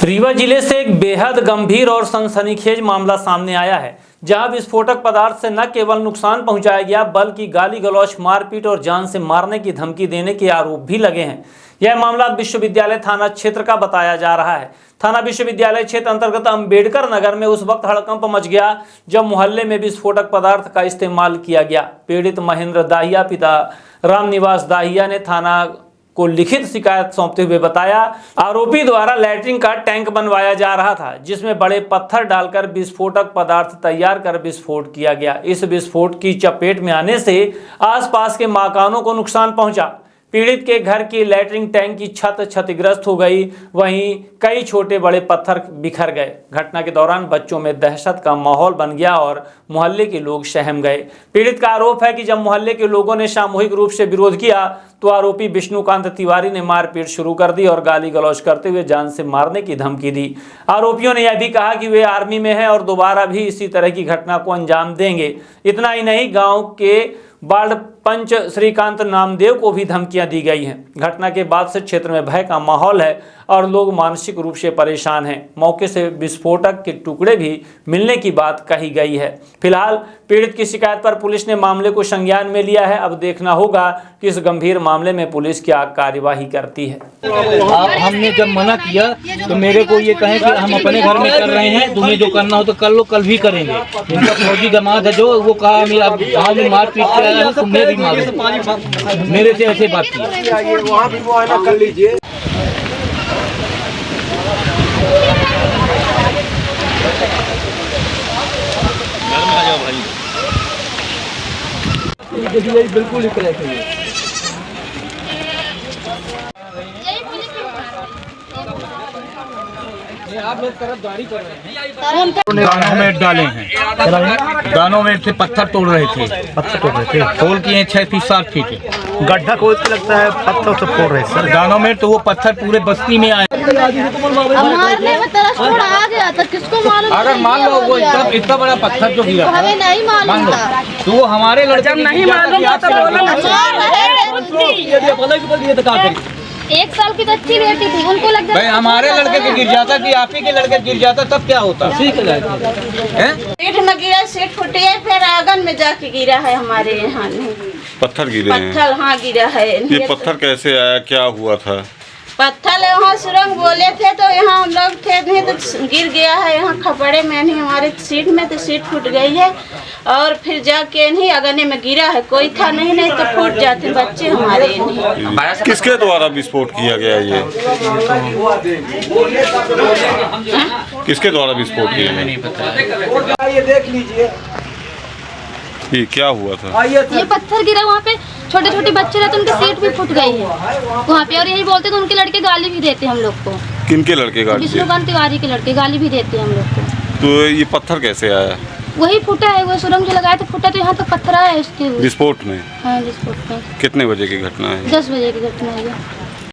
रीवा जिले से एक बेहद गंभीर और सनसनीखेज मामला सामने आया है, जहां विस्फोटक पदार्थ से न केवल नुकसान पहुंचाया गया बल्कि गाली गलौच, मारपीट और जान से मारने की धमकी देने के आरोप भी लगे हैं। यह मामला विश्वविद्यालय थाना क्षेत्र का बताया जा रहा है। थाना विश्वविद्यालय क्षेत्र अंतर्गत अंबेडकर नगर में उस वक्त हड़कंप मच गया जब मोहल्ले में विस्फोटक पदार्थ का इस्तेमाल किया गया। पीड़ित महेंद्र दाहिया पिता रामनिवास दाहिया ने थाना को लिखित शिकायत सौंपते हुए बताया, आरोपी द्वारा लैट्रिन का टैंक बनवाया जा रहा था जिसमें बड़े पत्थर डालकर विस्फोटक पदार्थ तैयार कर विस्फोट किया गया। इस विस्फोट की चपेट में आने से आसपास के मकानों को नुकसान पहुंचा। पीड़ित के घर की लैट्रिन टैंक की छत क्षतिग्रस्त हो गई, वहीं कई छोटे बड़े पत्थर बिखर गए। घटना के दौरान बच्चों में दहशत का माहौल बन गया और मोहल्ले के लोग सहम गए। पीड़ित का आरोप है कि जब मोहल्ले के लोगों ने सामूहिक रूप से विरोध किया तो आरोपी विष्णुकांत तिवारी ने मारपीट शुरू कर दी और गाली गलौज करते हुए जान से मारने की धमकी दी। आरोपियों ने यह भी कहा कि वे आर्मी में हैं और दोबारा भी इसी तरह की घटना को अंजाम देंगे। इतना ही नहीं, गाँव के वार्ड पंच श्रीकांत नामदेव को भी धमकियां दी गई हैं। घटना के बाद से क्षेत्र में भय का माहौल है और लोग मानसिक रूप से परेशान हैं। मौके से विस्फोटक के टुकड़े भी मिलने की बात कही गई है। फिलहाल पीड़ित की शिकायत पर पुलिस ने मामले को संज्ञान में लिया है। अब देखना होगा कि इस गंभीर मामले में पुलिस क्या कार्यवाही करती है। हमने जब मना किया तो मेरे को ये कहे कि हम अपने घर में कर रहे हैं, तुम्हें जो करना हो तो कर लो, कल भी करेंगे। इनका फौजी दामाद है जो वो कहा मेरा गाँव में मारपीट किया है, तुम्हें भी मारो। मेरे से ऐसे बात की। कर लीजिए। देखिए बिल्कुल ही क्रैक है ये। आप लोग तरफ गाड़ी कर रहे हैं। दानों में डाले हैं, दानों में से पत्थर तोड़ रहे थे, खोल किए 6 फीट 7 फीट गड्ढा खोद के लगता है पत्थर से फोड़ रहे सर। दानों में तो वो पत्थर पूरे बस्ती में आए। मारने में तरस थोड़ा आ गया था, किसको मालूम? अगर मान लो वो इतना बड़ा पत्थर जो गिरा, हमें नहीं मालूम था। तो वो हमारे लड़के नहीं मालूम था। 1 साल की बच्ची बेटी थी, उनको लग भाई हमारे लड़के के गिर जाता कि आप ही के लड़के गिर जाता तब क्या होता? सीट में गिरा, सीट फूटी है, फिर आंगन में जाके गिरा है। हमारे यहाँ नहीं पत्थर गिरे हैं। पत्थर हाँ गिरा है। ये पत्थर कैसे आया, क्या हुआ था? पत्थर यहाँ सुरंग बोले थे तो यहाँ हम लोग थे नहीं तो गिर गया है यहाँ खपड़े में नहीं, हमारे सीट में तो सीट फूट गई है और फिर जाके नहीं अगने में गिरा है। कोई था नहीं तो फूट जाते बच्चे हमारे नहीं। किसके द्वारा विस्फोट किया गया ये? किसके द्वारा विस्फोट किया गया? ये देख लीजिए ये क्या हुआ था? ये पत्थर गिरा, वहाँ पे छोटे छोटे बच्चे रहते उनकी सीट भी फूट गई है वहाँ पे। और यही बोलते थे उनके लड़के गाली भी देते हम लोग को। किनके लड़के गाली? विष्णुकांत तिवारी के लड़के गाली भी देते हम लोग को। तो ये पत्थर कैसे आया? वही फूटा है, वो सुरंग जो लगाया था फूटा तो यहाँ तक पत्थर आया है उसके विस्फोट में। हाँ विस्फोट में। कितने बजे की घटना है? 10 बजे की घटना है।